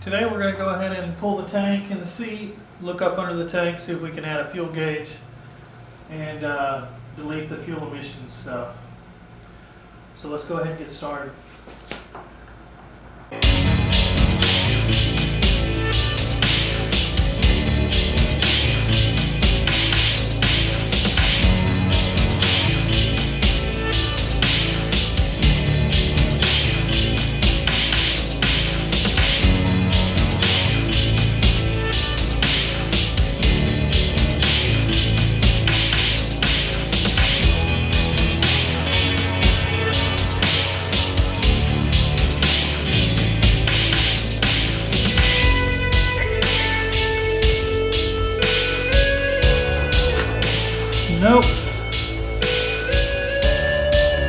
Today we're going to go ahead and pull the tank in the seat, look up under the tank, see if we can add a fuel gauge, and delete the fuel emissions stuff. So let's go ahead and get started. Nope.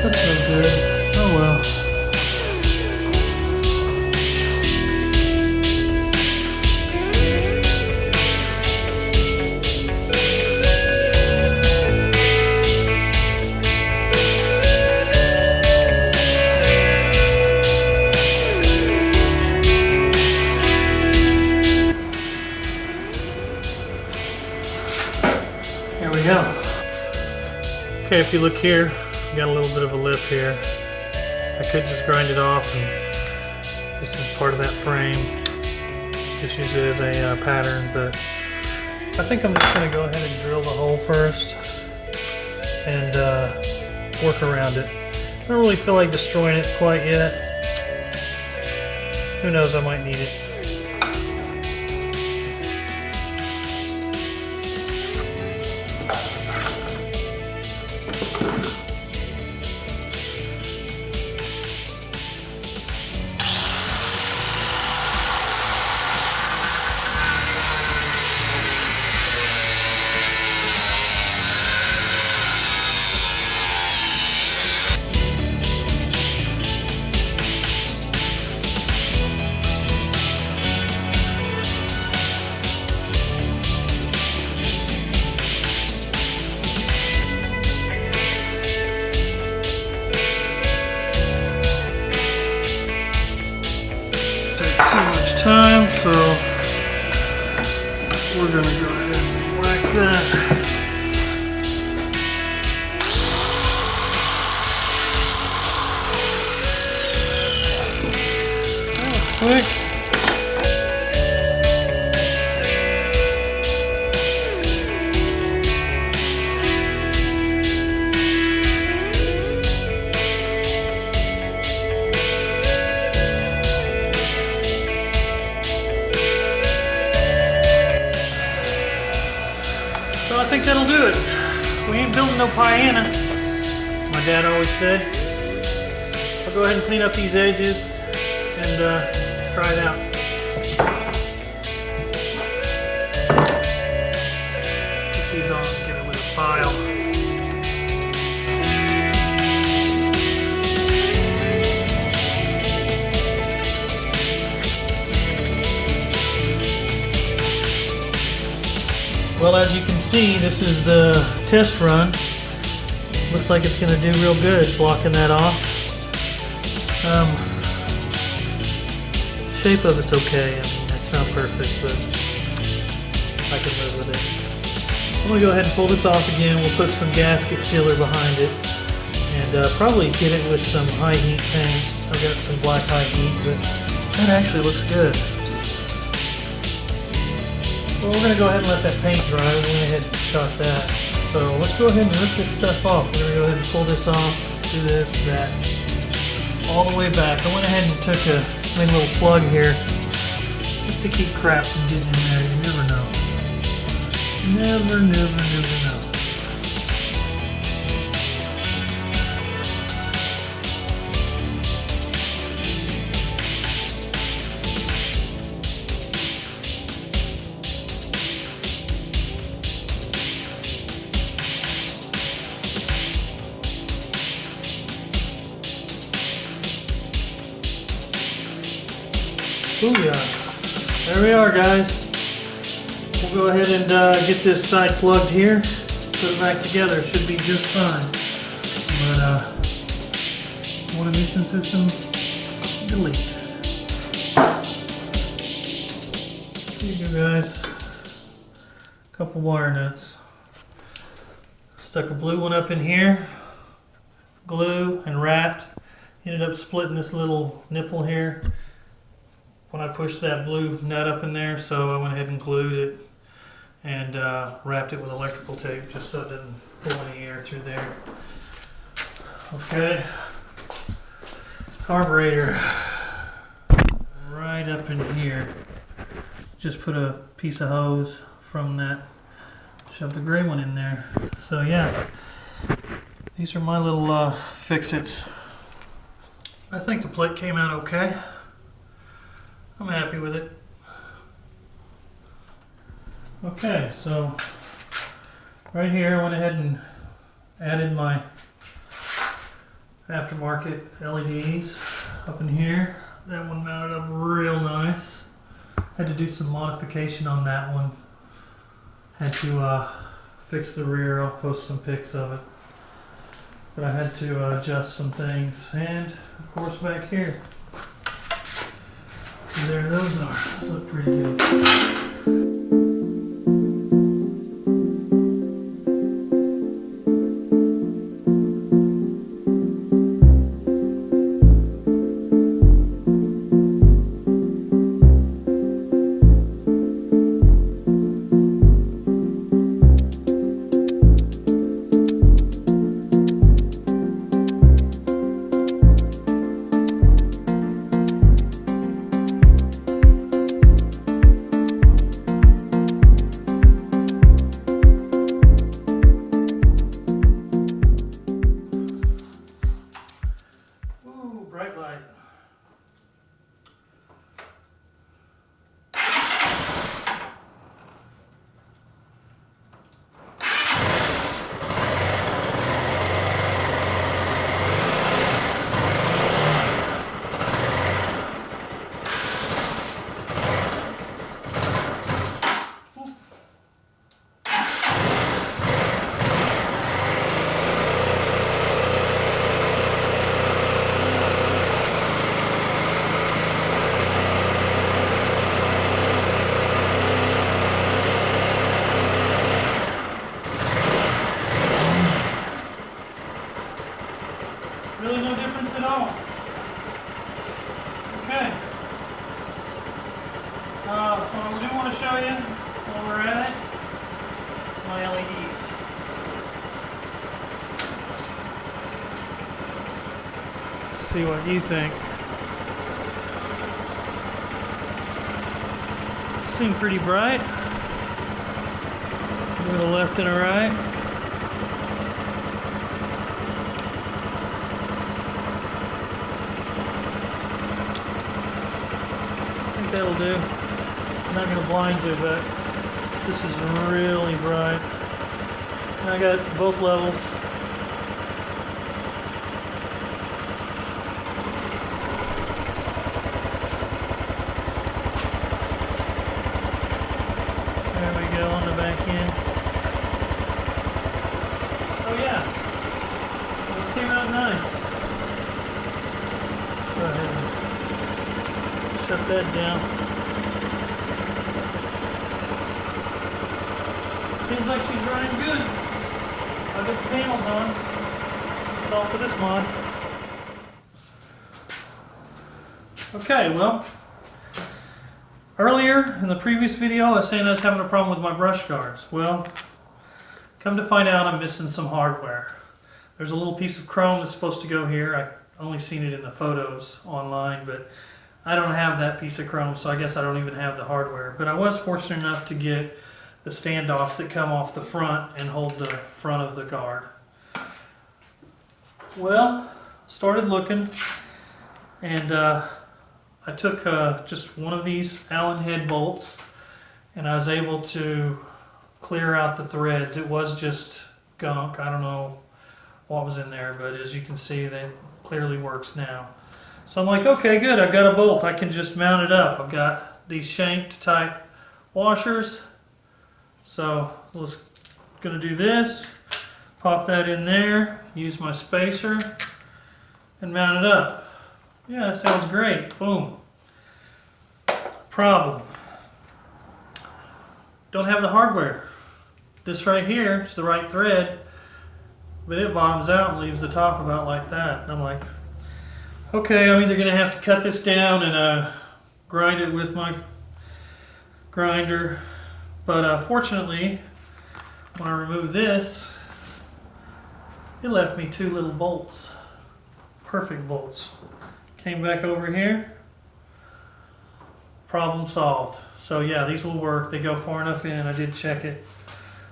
That's no good. Oh well. Here we go. Okay, if you look here, we got a little bit of a lip here. I could just grind it off, and this is part of that frame. Just use it as a pattern, but I think I'm just going to go ahead and drill the hole first and work around it. I don't really feel like destroying it quite yet. Who knows, I might need it. Too much time, so we're gonna go ahead and whack that. That was quick. So I think that'll do it. We ain't building no piano, my dad always said. I'll go ahead and clean up these edges and try it out. Put these on together with a file. Well, as you can see, this is the test run. Looks like it's going to do real good blocking that off. Shape of it's okay. I mean, it's not perfect, but I can live with it. I'm going to go ahead and pull this off again. We'll put some gasket sealer behind it and probably get it with some high heat paint. I've got some black high heat, but that actually looks good. Well, we're going to go ahead and let that paint dry. We went ahead and shot that. So let's go ahead and rip this stuff off. We're going to go ahead and pull this off, do this, that, all the way back. I went ahead and made a little plug here just to keep crap from getting in there. You never know. Never know. Booyah. There we are, guys. We'll go ahead and get this side plugged here, put it back together. It should be just fine. But automation system, delete. Here guys, a couple wire nuts. Stuck a blue one up in here, glue and wrapped. Ended up splitting this little nipple here when I pushed that blue nut up in there, so I went ahead and glued it and wrapped it with electrical tape just so it didn't pull any air through there. Okay, carburetor right up in here. Just put a piece of hose from that, shove the gray one in there. So yeah, these are my little fix-its. I think the plate came out okay. I'm happy with it. Okay, so right here I went ahead and added my aftermarket LEDs up in here. That one mounted up real nice. Had to do some modification on that one. Had to fix the rear. I'll post some pics of it. But I had to adjust some things. And of course back here. And there those are. Those look pretty good. Bright light. Really no difference at all. Okay. So I do want to show you while we're at it, my LEDs. See what you think. Seem pretty bright. Go to the left and a right. That'll do. I'm not going to blind you, but this is really bright. And I got both levels. There we go on the back end. So yeah, this came out nice. Go ahead and shut that down. Seems like she's running good. I'll get the panels on. That's all for this mod. Okay, well, earlier in the previous video I was saying I was having a problem with my brush guards. Well, come to find out I'm missing some hardware. There's a little piece of chrome that's supposed to go here. I only seen it in the photos online, but I don't have that piece of chrome, so I guess I don't even have the hardware. But I was fortunate enough to get the standoffs that come off the front and hold the front of the guard. Well, started looking, and I took just one of these Allen head bolts, and I was able to clear out the threads. It was just gunk. I don't know what was in there, but as you can see, that clearly works now. So I'm like, okay, good, I've got a bolt. I can just mount it up. I've got these shanked type washers. So let's gonna do this, pop that in there, use my spacer, and mount it up. Yeah, that sounds great. Boom. Problem. don't have the hardware. This right here is the right thread, but it bottoms out and leaves the top about like that. And I'm like, okay, I'm either gonna have to cut this down and grind it with my grinder. But fortunately, when I removed this, it left me 2 little bolts. Perfect bolts. Came back over here, problem solved. So yeah, these will work. They go far enough in. I did check it.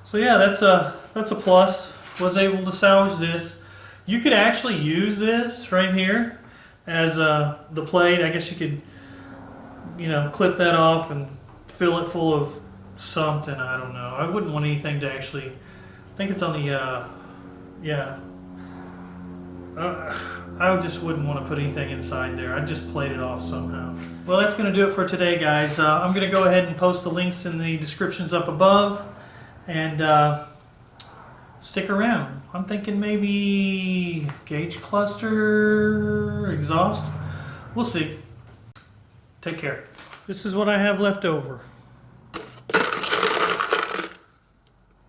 So yeah, that's a plus. Was able to salvage this. You could actually use this right here as the plate. I guess you could, you know, clip that off and fill it full of something. I don't know. I wouldn't want anything to actually. I think it's on the yeah. I just wouldn't want to put anything inside there. I'd just plate it off somehow. Well, that's going to do it for today, guys. I'm going to go ahead and post the links in the descriptions up above. And stick around. I'm thinking maybe gauge cluster, exhaust. We'll see. Take care. This is what I have left over.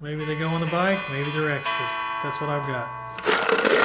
Maybe they go on the bike, maybe they're extras. That's what I've got.